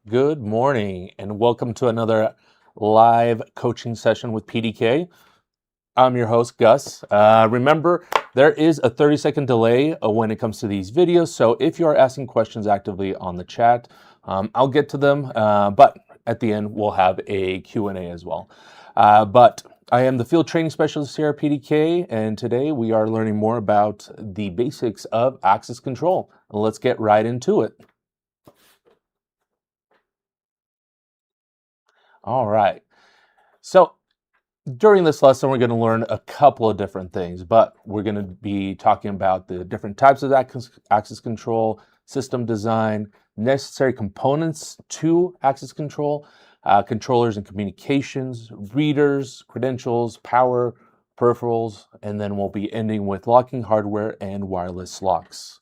Good morning and welcome to another live coaching session with PDK. I'm your host, Gus. Remember, there is a 30-second delay when it comes to these videos, so if you are asking questions actively on the chat, I'll get to them, but at the end, we'll have a Q&A as well. But I am the field training specialist here at PDK, and today we are learning more about the basics of access control. Let's get right into it. All right. So during this lesson, we're going to learn a couple of different things, but we're going to be talking about the different types of access control, system design, necessary components to access control, controllers and communications, readers, credentials, power, peripherals, and then we'll be ending with locking hardware and wireless locks.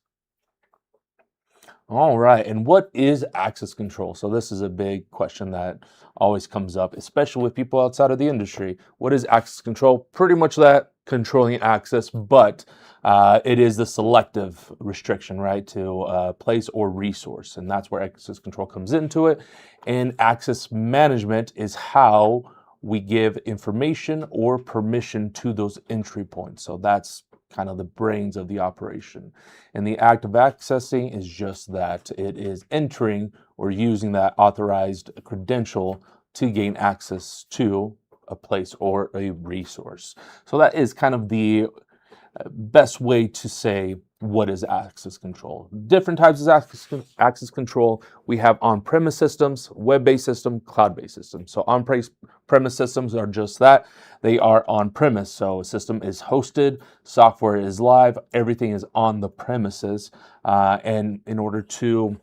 All right, and what is access control? So this is a big question that always comes up, especially with people outside of the industry. What is access control? Pretty much that, controlling access, but it is the selective restriction, right, to place or resource, and that's where access control comes into it. And access management is how we give information or permission to those entry points. So that's kind of the brains of the operation. And the act of accessing is just that. It is entering or using that authorized credential to gain access to a place or a resource. So that is kind of the best way to say what is access control. Different types of access control. We have on-premise systems, web-based system, cloud-based systems. So on-premise systems are just that. They are on-premise. So a system is hosted, software is live, everything is on the premises. And in order to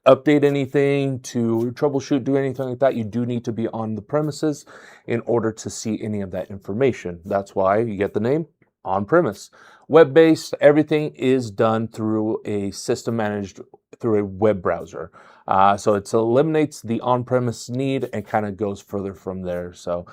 update anything, to troubleshoot, do anything like that, you do need to be on the premises in order to see any of that information. That's why you get the name on-premise. Web-based, everything is done through a system managed through a web browser. So it eliminates the on-premise need and kind of goes further from there. So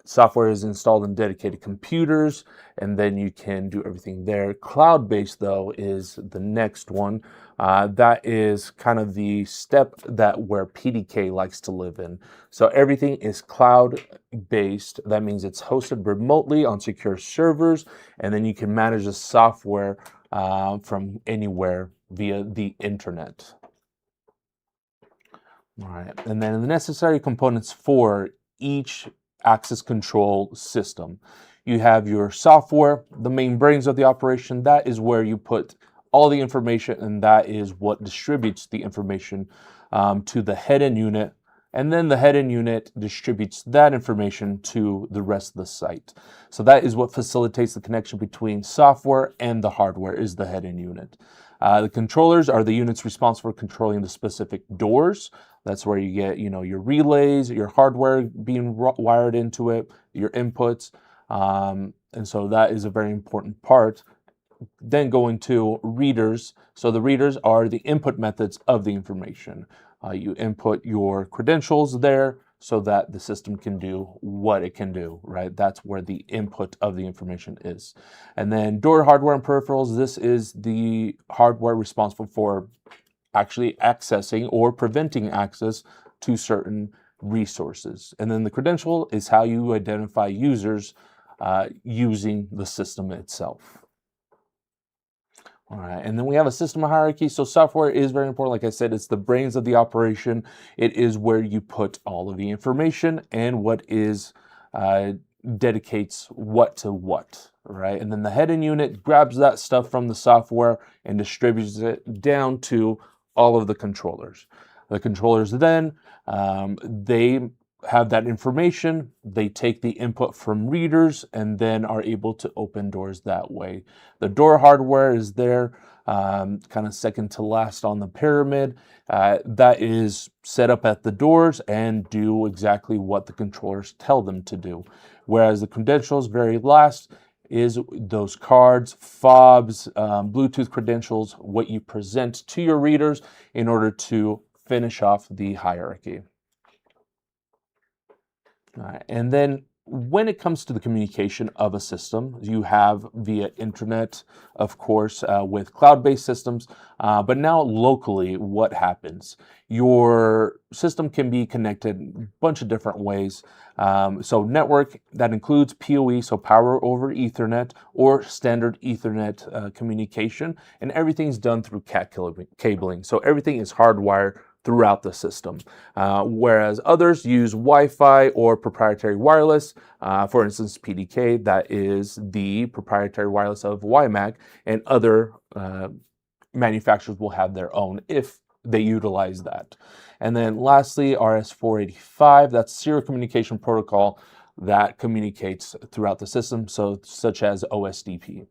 software is installed in dedicated computers, and then you can do everything there. Cloud-based, though, is the next one. That is kind of the step where PDK likes to live in. So everything is cloud-based. That means it's hosted remotely on secure servers, and then you can manage the software from anywhere via the internet. All right, and then the necessary components for each access control system. You have your software, the main brains of the operation. That is where you put all the information, and that is what distributes the information to the head-end unit. And then the head-end unit distributes that information to the rest of the site. So that is what facilitates the connection between software and the hardware, is the head-end unit. The controllers are the units responsible for controlling the specific doors. That's where you get, your relays, your hardware being wired into it, your inputs. And so that is a very important part. Then going to readers. So the readers are the input methods of the information. You input your credentials there so that the system can do what it can do, right? That's where the input of the information is. And then door hardware and peripherals, this is the hardware responsible for actually accessing or preventing access to certain resources. And then the credential is how you identify users using the system itself. All right, and then we have a system hierarchy. So software is very important. Like I said, it's the brains of the operation. It is where you put all of the information and what is dedicates what to what, right? And then the head-end unit grabs that stuff from the software and distributes it down to all of the controllers. The controllers then, they have that information, they take the input from readers and then are able to open doors that way. The door hardware is there, kind of second to last on the pyramid. That is set up at the doors and do exactly what the controllers tell them to do. Whereas the credentials, very last, is those cards, fobs, Bluetooth credentials, what you present to your readers in order to finish off the hierarchy. All right. And then when it comes to the communication of a system, you have via internet, of course, with cloud-based systems, but now locally, what happens? Your system can be connected a bunch of different ways. So network, that includes PoE, so power over Ethernet, or standard Ethernet communication, and everything's done through cat cabling. So everything is hardwired throughout the system, whereas others use Wi-Fi or proprietary wireless. For instance, PDK, that is the proprietary wireless of WiMAX, and other manufacturers will have their own if they utilize that. And then lastly, RS-485, that's serial communication protocol that communicates throughout the system, so such as OSDP.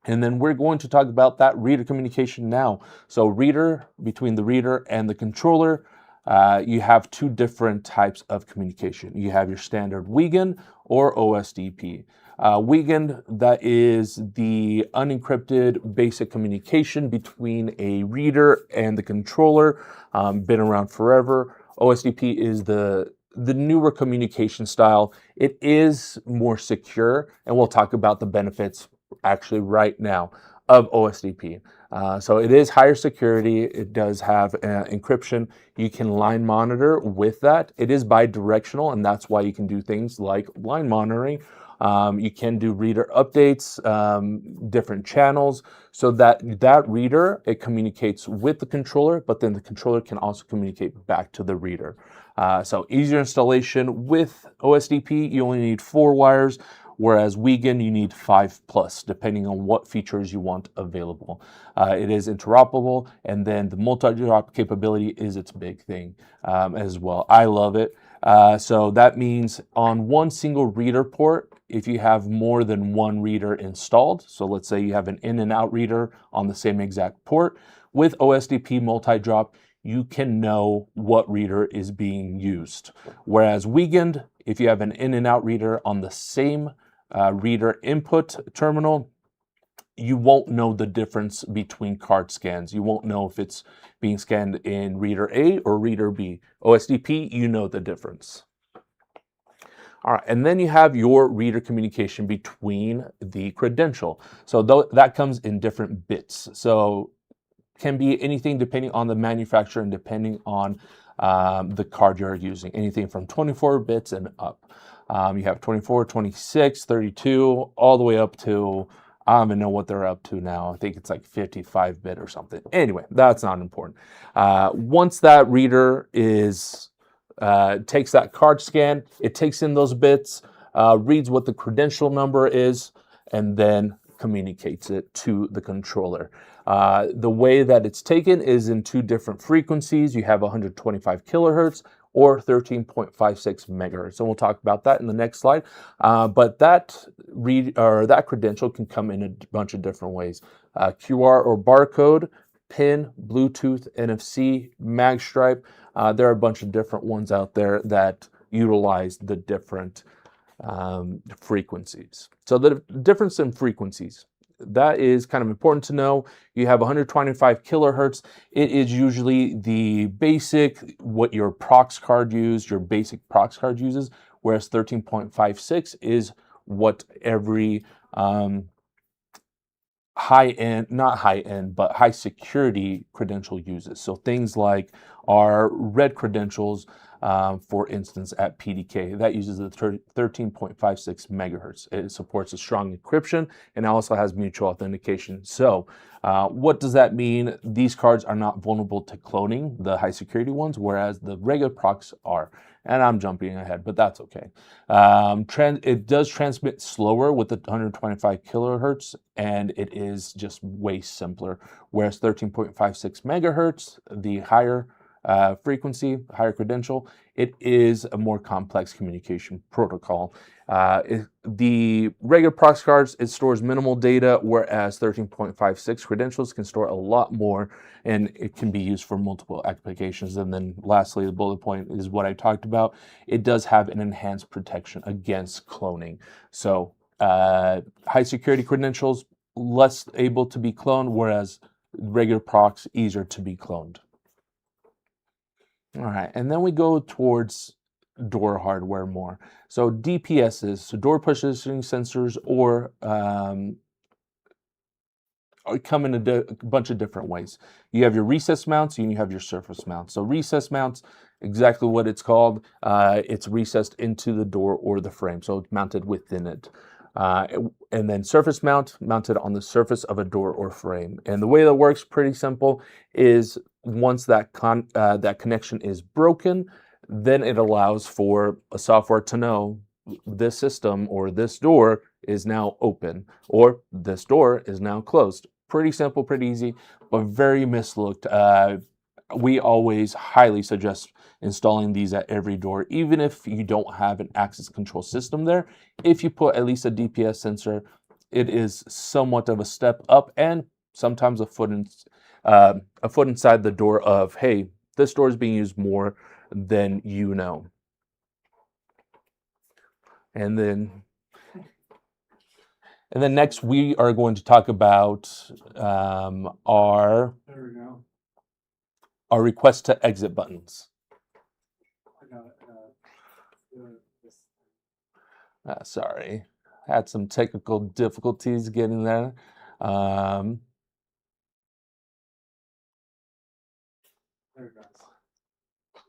And then we're going to talk about that reader communication now. So reader, between the reader and the controller, you have two different types of communication. You have your standard WEGAN or OSDP. WEGAN, that is the unencrypted basic communication between a reader and the controller, been around forever. OSDP is the newer communication style. It is more secure, and we'll talk about the benefits actually right now of OSDP. So it is higher security. It does have encryption. You can line monitor with that. It is bi-directional, and that's why you can do things like line monitoring. You can do reader updates, different channels, so that reader, it communicates with the controller, but then the controller can also communicate back to the reader. So easier installation with OSDP. You only need 4 wires. Whereas WEGAN, you need 5+, depending on what features you want available. It is interoperable, and then the multi-drop capability is its big thing as well. I love it. So that means on one single reader port, if you have more than one reader installed, so let's say you have an in and out reader on the same exact port, with OSDP multi-drop, you can know what reader is being used. Whereas WEGAN, if you have an in and out reader on the same reader input terminal, you won't know the difference between card scans. You won't know if it's being scanned in reader A or reader B. OSDP, you know the difference. All right, and then you have your reader communication between the credential. So that comes in different bits. So can be anything depending on the manufacturer and depending on the card you're using, anything from 24 bits and up. You have 24, 26, 32, all the way up to, I don't even know what they're up to now. I think it's like 55-bit or something. Anyway, that's not important. Once that reader is takes that card scan, it takes in those bits, reads what the credential number is, and then communicates it to the controller. The way that it's taken is in 2 different frequencies. You have 125 kilohertz or 13.56 megahertz. And we'll talk about that in the next slide. But that credential can come in a bunch of different ways. QR or barcode, PIN, Bluetooth, NFC, magstripe. There are a bunch of different ones out there that utilize the different frequencies. So the difference in frequencies, that is kind of important to know. You have 125 kilohertz. It is usually the basic, what your prox card your basic prox card uses, whereas 13.56 is what every high-end, not high-end, but high security credential uses. So things like our red credentials, for instance, at PDK, that uses the 13.56 megahertz. It supports a strong encryption and also has mutual authentication. So what does that mean? These cards are not vulnerable to cloning, the high security ones, whereas the regular procs are. And I'm jumping ahead, but that's okay. It does transmit slower with the 125 kilohertz, and it is just way simpler. Whereas 13.56 megahertz, the higher frequency, higher credential, it is a more complex communication protocol. The regular prox cards, it stores minimal data, whereas 13.56 credentials can store a lot more, and it can be used for multiple applications. And then lastly, the bullet point is what I talked about. It does have an enhanced protection against cloning. So high security credentials, less able to be cloned, whereas regular procs, easier to be cloned. All right, and then we go towards door hardware more. So DPSs, so door positioning sensors, or come in a bunch of different ways. You have your recessed mounts and you have your surface mounts. So recessed mounts, exactly what it's called. It's recessed into the door or the frame, so it's mounted within it. And then surface mount, mounted on the surface of a door or frame. And the way that works, pretty simple, is once that connection is broken, then it allows for a software to know this system or this door is now open or this door is now closed. Pretty simple, pretty easy, but very mislooked. We always highly suggest installing these at every door, even if you don't have an access control system there. If you put at least a DPS sensor, it is somewhat of a step up and sometimes a foot inside the door of, hey, this door is being used more than you know. And then next we are going to talk about our request to exit buttons. Sorry, had some technical difficulties getting there.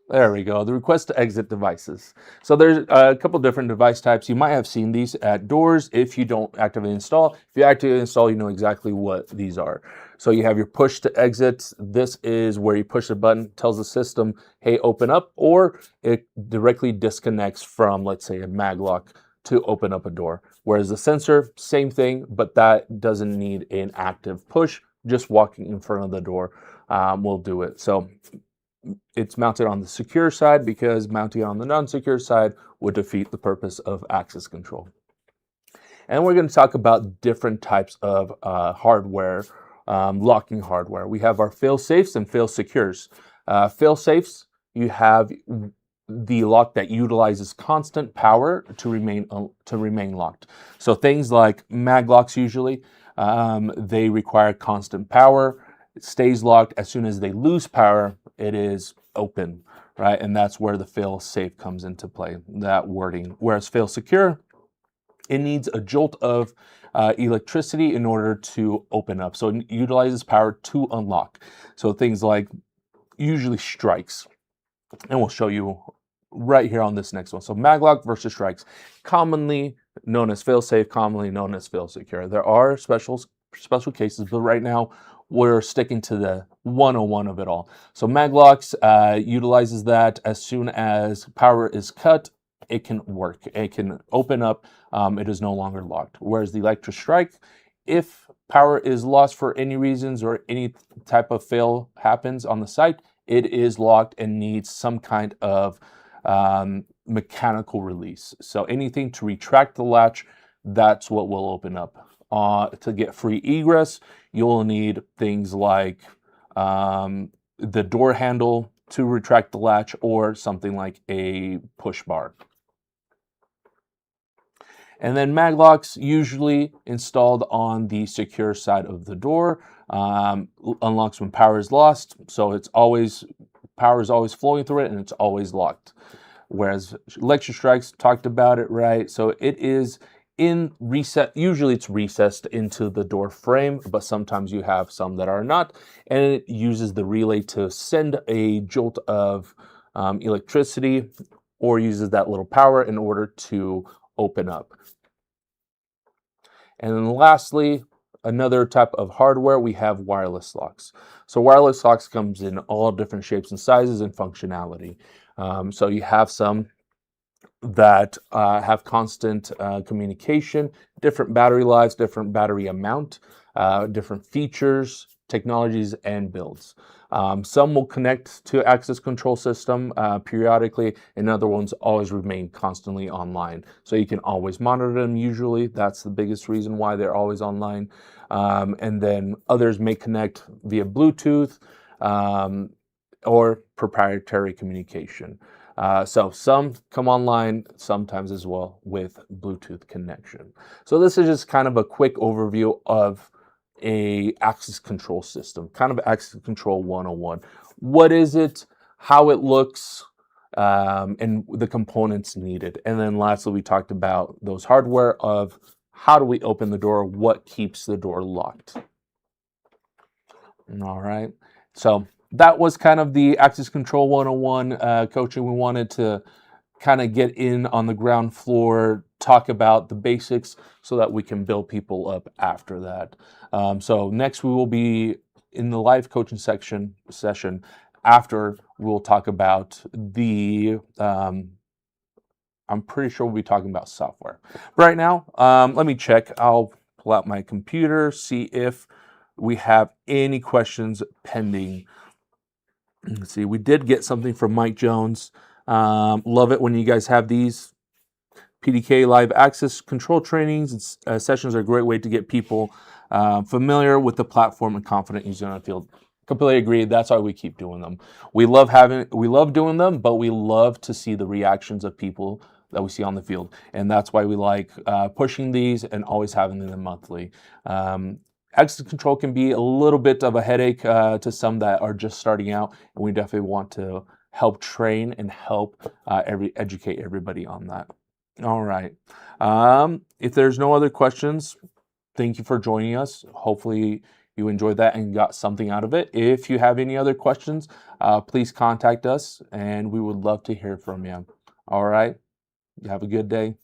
There we go, the request to exit devices. So there's a couple different device types. You might have seen these at doors if you don't actively install. If you actively install, you know exactly what these are. So you have your push to exit. This is where you push a button, tells the system, hey, open up, or it directly disconnects from, let's say, a mag lock to open up a door. Whereas the sensor, same thing, but that doesn't need an active push. Just walking in front of the door will do it. So it's mounted on the secure side because mounting it on the non-secure side would defeat the purpose of access control. And we're going to talk about different types of hardware, locking hardware. We have our fail-safes and fail-secures. Fail-safes, you have the lock that utilizes constant power to remain locked. So things like mag locks usually, they require constant power. It stays locked. As soon as they lose power, it is open, right? And that's where the fail-safe comes into play, that wording. Whereas fail-secure, it needs a jolt of electricity in order to open up. So it utilizes power to unlock. So things like usually strikes, and we'll show you right here on this next one. So maglock versus strikes, commonly known as fail-safe, commonly known as fail-secure. There are special cases, but right now we're sticking to the 101 of it all. So maglocks utilizes that. As soon as power is cut, it can work. It can open up. It is no longer locked. Whereas the electric strike, if power is lost for any reasons or any type of fail happens on the site, it is locked and needs some kind of mechanical release. So anything to retract the latch, that's what will open up. To get free egress, you'll need things like the door handle to retract the latch or something like a push bar. And then maglocks usually installed on the secure side of the door, unlocks when power is lost. So power is always flowing through it and it's always locked. Whereas electric strikes, talked about it, right? So it is usually it's recessed into the door frame, but sometimes you have some that are not, and it uses the relay to send a jolt of electricity or uses that little power in order to open up. And then lastly, another type of hardware, we have wireless locks. So wireless locks comes in all different shapes and sizes and functionality. So you have some that have constant communication, different battery lives, different battery amount, different features, technologies, and builds. Some will connect to access control system periodically, and other ones always remain constantly online. So you can always monitor them usually. That's the biggest reason why they're always online. And then others may connect via Bluetooth or proprietary communication. So some come online sometimes as well with Bluetooth connection. So this is just kind of a quick overview of a access control system, kind of access control 101. What is it, how it looks, and the components needed. And then lastly, we talked about those hardware of how do we open the door, what keeps the door locked. All right, so that was kind of the access control 101 coaching. We wanted to kind of get in on the ground floor, talk about the basics so that we can build people up after that. So next we will be in the live coaching session. After we'll talk about the, I'm pretty sure we'll be talking about software. Right now, let me check. I'll pull out my computer, see if we have any questions pending. Let's see, we did get something from Mike Jones. Love it when you guys have these PDK live access control trainings. Sessions are a great way to get people familiar with the platform and confident using it on the field. Completely agree. That's why we keep doing them. We love doing them, but we love to see the reactions of people that we see on the field, and that's why we like pushing these and always having them monthly. Access control can be a little bit of a headache to some that are just starting out, and we definitely want to help train and help educate everybody on that. All right. If there's no other questions, thank you for joining us. Hopefully you enjoyed that and got something out of it. If you have any other questions, please contact us, and we would love to hear from you. All right. Have a good day.